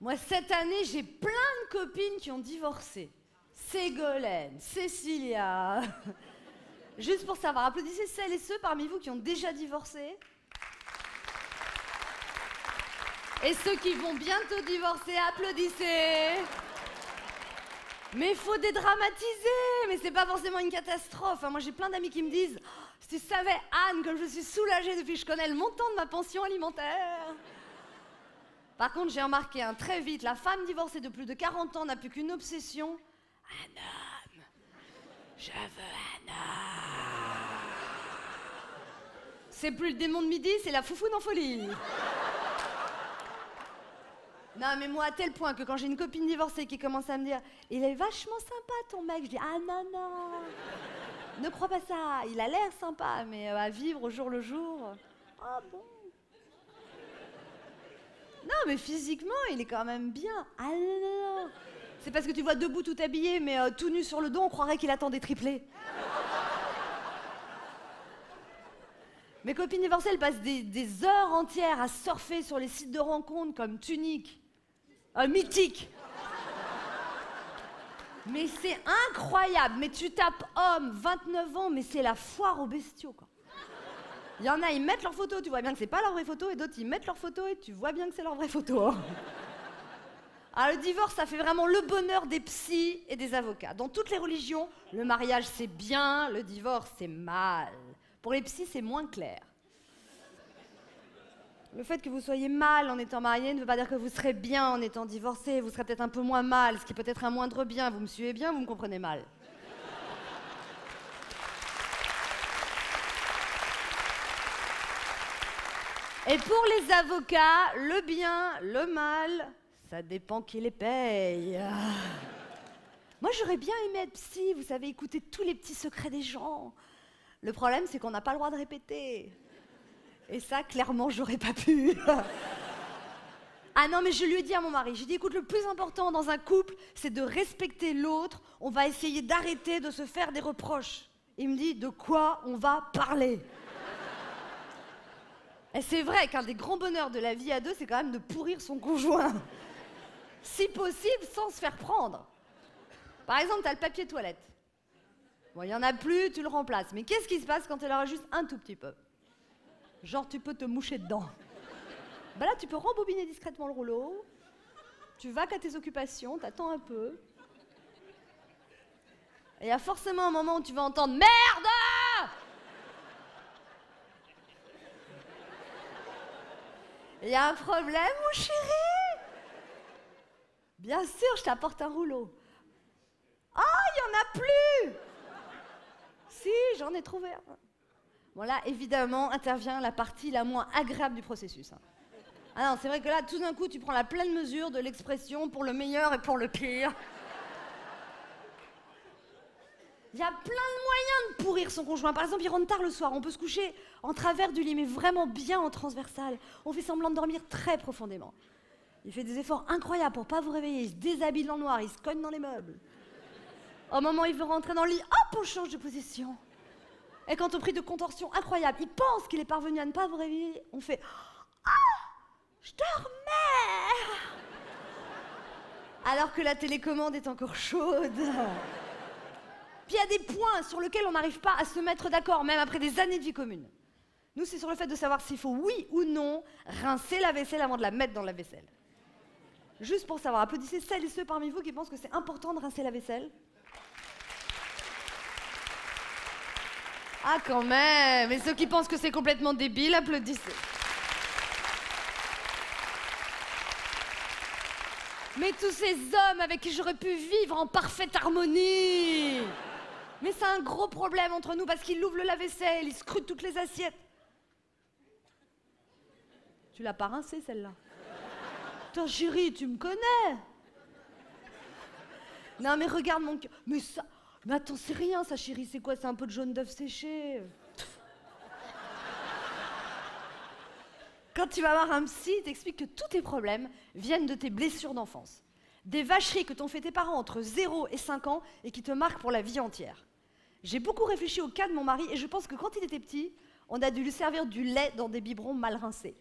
Moi, cette année, j'ai plein de copines qui ont divorcé. Ségolène, Cécilia. Juste pour savoir, applaudissez celles et ceux parmi vous qui ont déjà divorcé. Et ceux qui vont bientôt divorcer, applaudissez. Mais il faut dédramatiser, mais c'est pas forcément une catastrophe. Moi, j'ai plein d'amis qui me disent « Si tu savais, Anne, comme je suis soulagée depuis que je connais le montant de ma pension alimentaire !» Par contre, j'ai remarqué très vite, la femme divorcée de plus de 40 ans n'a plus qu'une obsession. Un homme. Je veux un homme. C'est plus le démon de midi, c'est la foufoune en folie. Non, mais moi, à tel point que quand j'ai une copine divorcée qui commence à me dire « Il est vachement sympa, ton mec », je dis « Ah non, non, ne crois pas ça, il a l'air sympa, mais à vivre au jour le jour. » Ah bon? Non, mais physiquement, il est quand même bien. Ah non, non, non. C'est parce que tu vois debout tout habillé, mais tout nu sur le dos, on croirait qu'il attend des triplés. Mes copines divorcées, elles passent des heures entières à surfer sur les sites de rencontres comme Tunique, Mythique. Mais c'est incroyable. Mais tu tapes homme, 29 ans, mais c'est la foire aux bestiaux, quoi. Il y en a, ils mettent leurs photos, tu vois bien que c'est pas leur vraie photo, et d'autres, ils mettent leurs photos et tu vois bien que c'est leur vraie photo. Alors, le divorce, ça fait vraiment le bonheur des psys et des avocats. Dans toutes les religions, le mariage, c'est bien, le divorce, c'est mal. Pour les psys, c'est moins clair. Le fait que vous soyez mal en étant marié ne veut pas dire que vous serez bien en étant divorcé. Vous serez peut-être un peu moins mal, ce qui peut être un moindre bien. Vous me suivez bien, vous me comprenez mal. Et pour les avocats, le bien, le mal, ça dépend qui les paye. Moi, j'aurais bien aimé être psy, vous savez, écouter tous les petits secrets des gens. Le problème, c'est qu'on n'a pas le droit de répéter. Et ça, clairement, j'aurais pas pu. Ah non, mais je lui ai dit à mon mari, j'ai dit, écoute, le plus important dans un couple, c'est de respecter l'autre. On va essayer d'arrêter de se faire des reproches. Il me dit, de quoi on va parler? Et c'est vrai qu'un des grands bonheurs de la vie à deux, c'est quand même de pourrir son conjoint. Si possible, sans se faire prendre. Par exemple, t'as le papier toilette. Bon, il n'y en a plus, tu le remplaces. Mais qu'est-ce qui se passe quand il en a juste un tout petit peu? Genre, tu peux te moucher dedans. Ben là, tu peux rembobiner discrètement le rouleau. Tu vas qu'à tes occupations, t'attends un peu. Et il y a forcément un moment où tu vas entendre « Merde !» Il y a un problème, mon chéri? Bien sûr, je t'apporte un rouleau. Ah, il n'y en a plus! Si, j'en ai trouvé un. Bon là, évidemment, intervient la partie la moins agréable du processus. Ah non, c'est vrai que là, tout d'un coup, tu prends la pleine mesure de l'expression pour le meilleur et pour le pire. Il y a plein de moyens de pourrir son conjoint. Par exemple, il rentre tard le soir, on peut se coucher en travers du lit, mais vraiment bien en transversal. On fait semblant de dormir très profondément. Il fait des efforts incroyables pour pas vous réveiller. Il se déshabille dans le noir, il se cogne dans les meubles. Au moment où il veut rentrer dans le lit, hop, on change de position. Et quand on prie de contorsion incroyable, il pense qu'il est parvenu à ne pas vous réveiller, on fait « Ah, je dormais !» Alors que la télécommande est encore chaude. Puis il y a des points sur lesquels on n'arrive pas à se mettre d'accord, même après des années de vie commune. Nous, c'est sur le fait de savoir s'il faut, oui ou non, rincer la vaisselle avant de la mettre dans la vaisselle. Juste pour savoir, applaudissez celles et ceux parmi vous qui pensent que c'est important de rincer la vaisselle. Ah, quand même! Et ceux qui pensent que c'est complètement débile, applaudissez. Mais tous ces hommes avec qui j'aurais pu vivre en parfaite harmonie! Mais c'est un gros problème entre nous parce qu'il ouvre le lave-vaisselle, il scrute toutes les assiettes. Tu l'as pas rincée, celle-là? Putain, chérie, tu me connais? Non, mais regarde mon cœur. Mais ça... Mais attends, c'est rien, ça, chérie, c'est quoi? C'est un peu de jaune d'œuf séché. Quand tu vas voir un psy, il t'explique que tous tes problèmes viennent de tes blessures d'enfance. Des vacheries que t'ont fait tes parents entre 0 et 5 ans et qui te marquent pour la vie entière. J'ai beaucoup réfléchi au cas de mon mari et je pense que quand il était petit, on a dû lui servir du lait dans des biberons mal rincés.